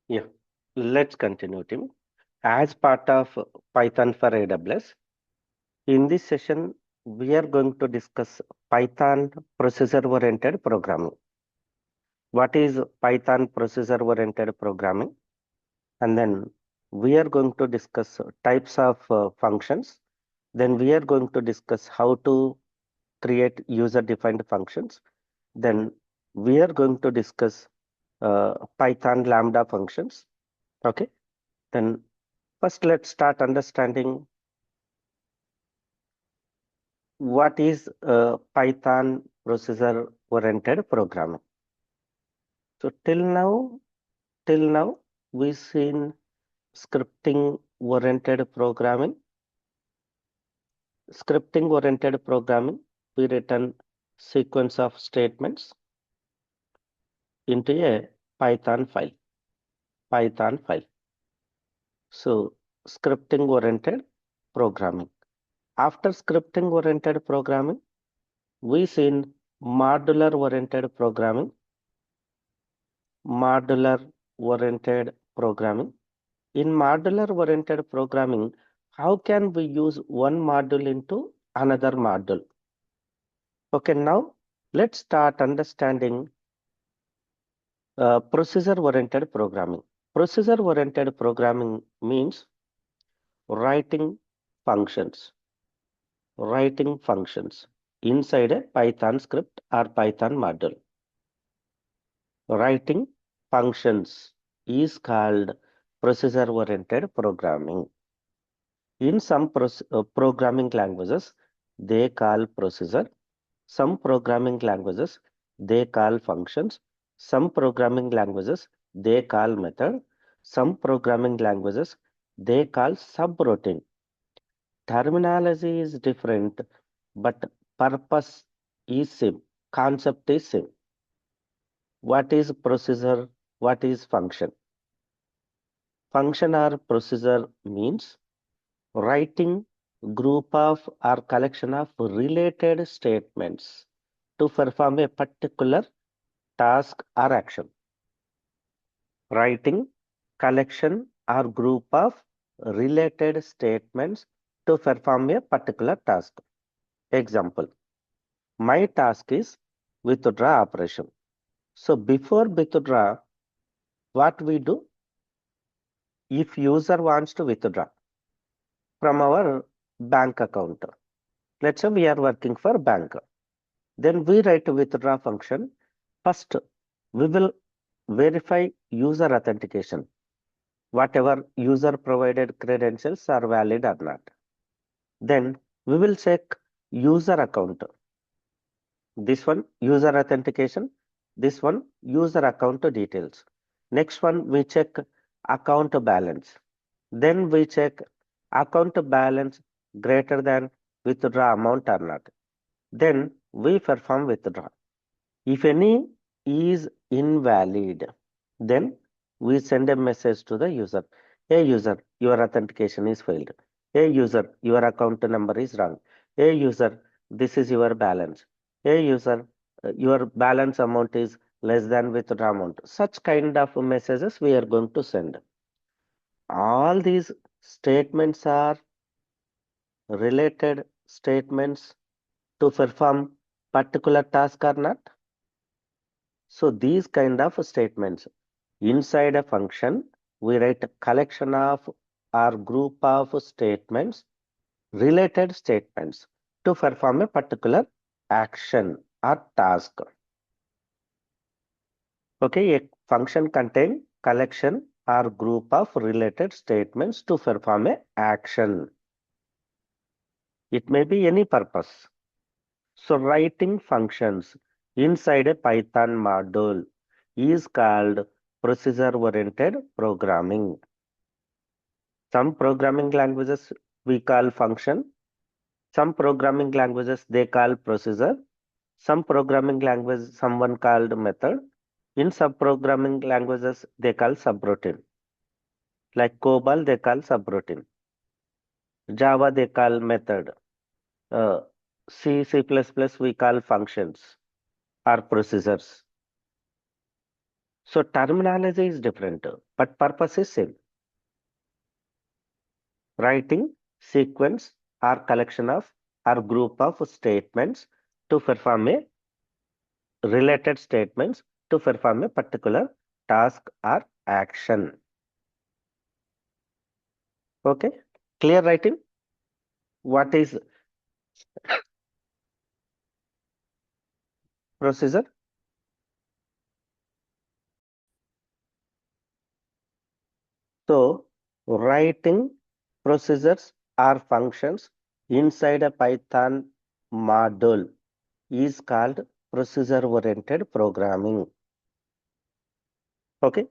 Yeah, let's continue, Tim. As part of Python for AWS, in this session, we are going to discuss Python procedure-oriented programming. What is Python procedure-oriented programming? And then we are going to discuss types of functions. Then we are going to discuss how to create user-defined functions. Then we are going to discuss Python Lambda functions. Okay. Then first, let's start understanding what is Python procedure-oriented programming. So till now, we've seen scripting-oriented programming. Scripting-oriented programming, we written sequence of statements into a Python file. Python file. So scripting-oriented programming. After scripting-oriented programming, we seen modular-oriented programming. Modular-oriented programming. In modular-oriented programming, how can we use one module into another module? Okay, now let's start understanding procedure-oriented programming. Procedure-oriented programming means writing functions, writing functions inside a Python script or Python module. Writing functions is called procedure-oriented programming. In some programming languages, they call procedure. Some programming languages, they call functions. Some programming languages, they call method. Some programming languages, they call subroutine. Terminology is different, but purpose is same. Concept is same. What is procedure? What is function? Function or procedure means writing group of or collection of related statements to perform a particular task or action. Writing collection or group of related statements to perform a particular task. Example, my task is withdraw operation. So before withdraw, what we do? If user wants to withdraw from our bank account, let's say we are working for bank, then we write a withdraw function. First, we will verify user authentication, whatever user provided credentials are valid or not. Then we will check user account. This one user authentication, this one user account details. Next one we check account balance. Then we check account balance greater than withdraw amount or not. Then we perform withdraw. If any is invalid, then we send a message to the user. Hey user, your authentication is failed. Hey user, your account number is wrong. Hey user, this is your balance. Hey user, your balance amount is less than withdraw amount. Such kind of messages we are going to send. All these statements are related statements to perform particular task or not. So these kind of statements inside a function, we write a collection of or group of statements, related statements to perform a particular action or task. Okay, a function contain collection or group of related statements to perform a action. It may be any purpose. So writing functions inside a Python module is called procedure-oriented programming. Some programming languages we call function. Some programming languages they call procedure. Some programming language someone called method. In some programming languages they call subroutine. Like COBOL they call subroutine. Java they call method. Uh, C++ we call functions or procedures. So terminology is different, but purpose is same. Writing sequence or collection of or group of statements to perform a related statements to perform a particular task or action. Okay, clear writing? What is procedure? So writing procedures or functions inside a Python module is called procedure oriented programming. Okay,